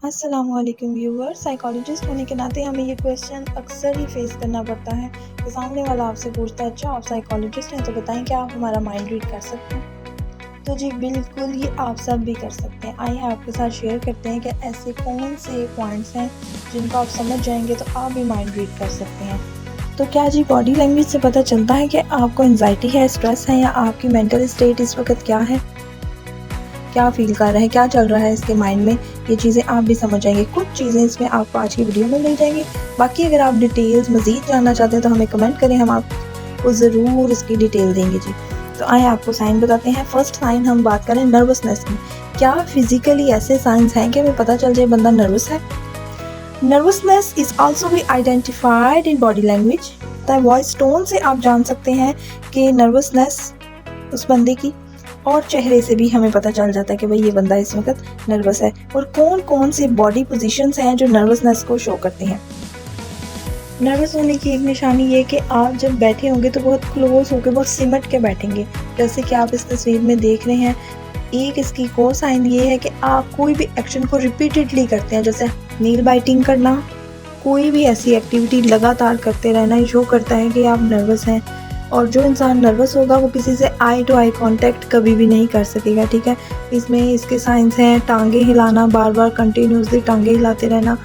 अस्सलामुअलैकुम viewers. Psychologist होने के नाते हमें ये क्वेश्चन अक्सर ही फेस करना पड़ता है कि सामने वाला आपसे पूछता है, अच्छा आप साइकोलॉजिस्ट हैं तो बताएं क्या आप हमारा माइंड रीड कर सकते हैं। तो जी बिल्कुल, ये आप सब भी कर सकते हैं। आइए आपके साथ शेयर करते हैं कि ऐसे कौन से पॉइंट्स हैं जिनको आप समझ जाएंगे तो आप भी माइंड रीड कर सकते हैं। तो क्या जी बॉडी लैंग्वेज से पता चलता है कि आपको एंजाइटी है, स्ट्रेस है, या आपकी मेंटल स्टेट इस वक्त क्या है, क्या फील कर रहे हैं, क्या चल रहा है इसके माइंड में। ये चीज़ें आप भी समझ जाएंगे। कुछ चीज़ें इसमें आपको आज की वीडियो में मिल जाएंगी। बाकी अगर आप डिटेल्स मज़ीद जानना चाहते हैं तो हमें कमेंट करें, हम आपको ज़रूर इसकी डिटेल देंगे जी। तो आए आपको साइन बताते हैं। फर्स्ट साइन हम बात करें नर्वसनेस की। क्या फिजिकली ऐसे साइंस हैं कि हमें पता चल जाए बंदा नर्वस है। नर्वसनेस इज ऑल्सो भी identified in body language. Voice tone से आप जान सकते हैं कि नर्वसनेस उस बंदे की, और चेहरे से भी हमें पता चल जाता है कि भाई ये बंदा इस वक्त नर्वस है। और कौन कौन से बॉडी पोजीशंस हैं जो नर्वसनेस को शो करते हैं। नर्वस होने की एक निशानी ये कि आप जब बैठे होंगे तो बहुत क्लोज होकर, बहुत सिमट के बैठेंगे, जैसे कि आप इस तस्वीर में देख रहे हैं। एक इसकी को साइन ये है कि आप कोई भी एक्शन को रिपीटेडली करते हैं, जैसे नील बाइटिंग करना, कोई भी ऐसी एक्टिविटी लगातार करते रहना, ये शो करता है कि आप नर्वस हैं। और जो इंसान नर्वस होगा वो किसी से आई टू आई कांटेक्ट कभी भी नहीं कर सकेगा, ठीक है। इसमें इसके साइंस हैं टांगे हिलाना, बार बार कंटिन्यूसली टांगे हिलाते रहना।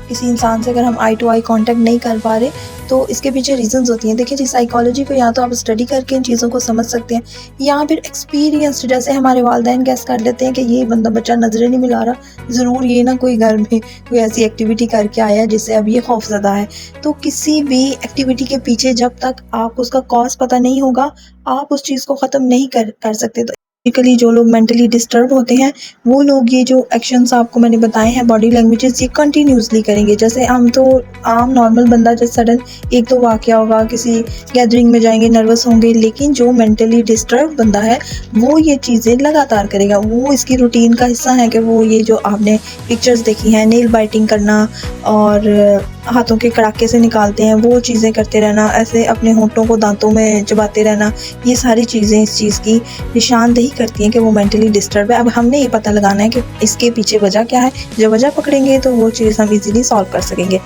किसी इंसान से अगर हम आई टू आई कांटेक्ट नहीं कर पा रहे तो इसके पीछे रीजंस होती हैं। देखिए जी, साइकोलॉजी को या तो आप स्टडी करके इन चीज़ों को समझ सकते हैं, या फिर एक्सपीरियंस्ड, जैसे हमारे वालिदैन गैस कर लेते हैं कि ये बंदा बच्चा नजरें नहीं मिला रहा, ज़रूर ये ना कोई घर में कोई ऐसी एक्टिविटी करके आया है जिससे अब ये खौफजदा है। तो किसी भी एक्टिविटी के पीछे जब तक आप उसका कॉज पता नहीं होगा, आप उस चीज़ को ख़त्म नहीं कर सकते। तो बेसिकली जो लोग मेंटली डिस्टर्ब होते हैं वो लोग ये जो एक्शंस आपको मैंने बताए हैं बॉडी लैंग्वेजेस, ये कंटिन्यूसली करेंगे। जैसे हम तो आम नॉर्मल बंदा जैसे सडन एक तो वाकया होगा, किसी गैदरिंग में जाएंगे, नर्वस होंगे, लेकिन जो मेंटली डिस्टर्ब बंदा है वो ये चीज़ें लगातार करेगा। वो इसकी रूटीन का हिस्सा है कि वो ये जो आपने पिक्चर्स देखी हैं, नेल बाइटिंग करना और हाथों के कड़ाके से निकालते हैं वो चीज़ें करते रहना, ऐसे अपने होंठों को दांतों में चबाते रहना, ये सारी चीज़ें इस चीज़ की निशानदेही करती हैं कि वो मेंटली डिस्टर्ब है। अब हमने ये पता लगाना है कि इसके पीछे वजह क्या है। जब वजह पकड़ेंगे तो वो चीज़ हम इजीली सॉल्व कर सकेंगे।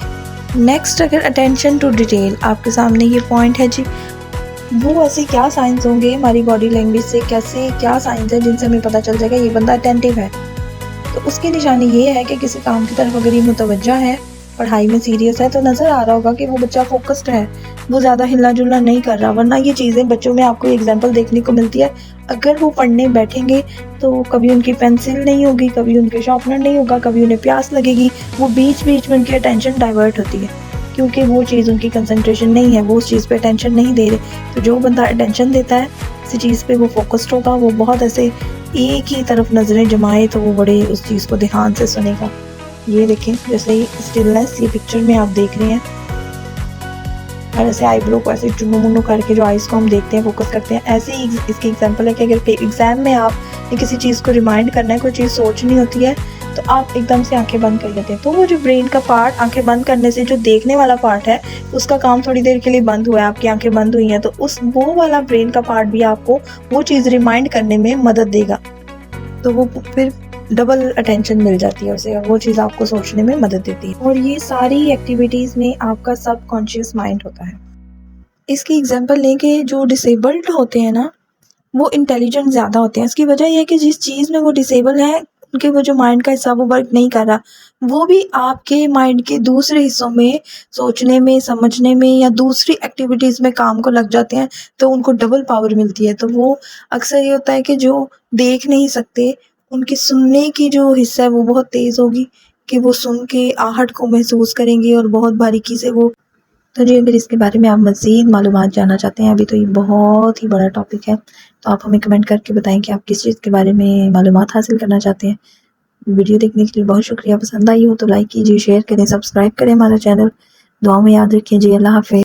नेक्स्ट, अगर अटेंशन टू डिटेल आपके सामने ये पॉइंट है जी, वो ऐसे क्या साइंस होंगे हमारी बॉडी लैंग्वेज से, कैसे क्या साइंस है जिनसे हमें पता चल जाएगा ये बंदा अटेंटिव है। तो उसकी निशानी ये है कि किसी काम की तरफ अगर ये मुतवज्जा है, पढ़ाई में सीरियस है, तो नज़र आ रहा होगा कि वो बच्चा फोकस्ड है, वो ज़्यादा हिलना जुलना नहीं कर रहा। वरना ये चीज़ें बच्चों में आपको एग्जांपल देखने को मिलती है, अगर वो पढ़ने बैठेंगे तो कभी उनकी पेंसिल नहीं होगी, कभी उनके शार्पनर नहीं होगा, कभी उन्हें प्यास लगेगी, वो बीच बीच में उनकी अटेंशन डाइवर्ट होती है क्योंकि वो चीज़ उनकी कंसंट्रेशन नहीं है, वो उस चीज़ पे अटेंशन नहीं दे रहे। तो जो बंदा अटेंशन देता है किसी चीज़ पे वो फोकस्ड होगा, वो बहुत ऐसे एक ही तरफ नज़रें जमाए तो वो बड़े उस चीज़ को ध्यान से सुनेगा। ये देखें, जैसे स्टिलनेस ये पिक्चर में आप देख रहे हैं, और ऐसे आईब्रो को ऐसे चुन्नू मुन्नू करके जो आइज़ को हम देखते हैं, फोकस करते हैं, ऐसे ही इसकी एग्जांपल है कि अगर एग्ज़ाम में आपने किसी चीज़ को रिमाइंड करना है, कोई चीज़ सोचनी होती है, तो आप एकदम से आंखें बंद कर लेते हैं। तो वो जो ब्रेन का पार्ट आंखें बंद करने से जो देखने वाला पार्ट है उसका काम थोड़ी देर के लिए बंद हुआ है, आपकी आंखें बंद हुई हैं, तो उस वो वाला ब्रेन का पार्ट भी आपको वो चीज़ रिमाइंड करने में मदद देगा। तो वो फिर डबल अटेंशन मिल जाती है उसे, और वो चीज़ आपको सोचने में मदद देती है। और ये सारी एक्टिविटीज़ में आपका सबकॉन्शियस माइंड होता है। इसकी एग्जांपल लें कि जो डिसेबल्ड होते हैं ना, वो इंटेलिजेंट ज़्यादा होते हैं। इसकी वजह यह है कि जिस चीज़ में वो डिसेबल है उनके वो जो माइंड का हिस्सा वो वर्क नहीं कर रहा, वो भी आपके माइंड के दूसरे हिस्सों में सोचने में, समझने में या दूसरी एक्टिविटीज़ में काम को लग जाते हैं, तो उनको डबल पावर मिलती है। तो वो अक्सर ये होता है कि जो देख नहीं सकते उनकी सुनने की जो हिस्सा है वो बहुत तेज़ होगी कि वो सुन के आहट को महसूस करेंगे और बहुत बारीकी से वो। तो जी अगर इसके बारे में आप मज़ीद मालूमात जानना चाहते हैं, अभी तो ये बहुत ही बड़ा टॉपिक है, तो आप हमें कमेंट करके बताएं कि आप किस चीज़ के बारे में मालूमात हासिल करना चाहते हैं। वीडियो देखने के लिए बहुत शुक्रिया। पसंद आई हो तो लाइक कीजिए, शेयर करें, सब्सक्राइब करें हमारा चैनल। दुआ में याद रखिए जी। अल्लाह हाफ़िज़।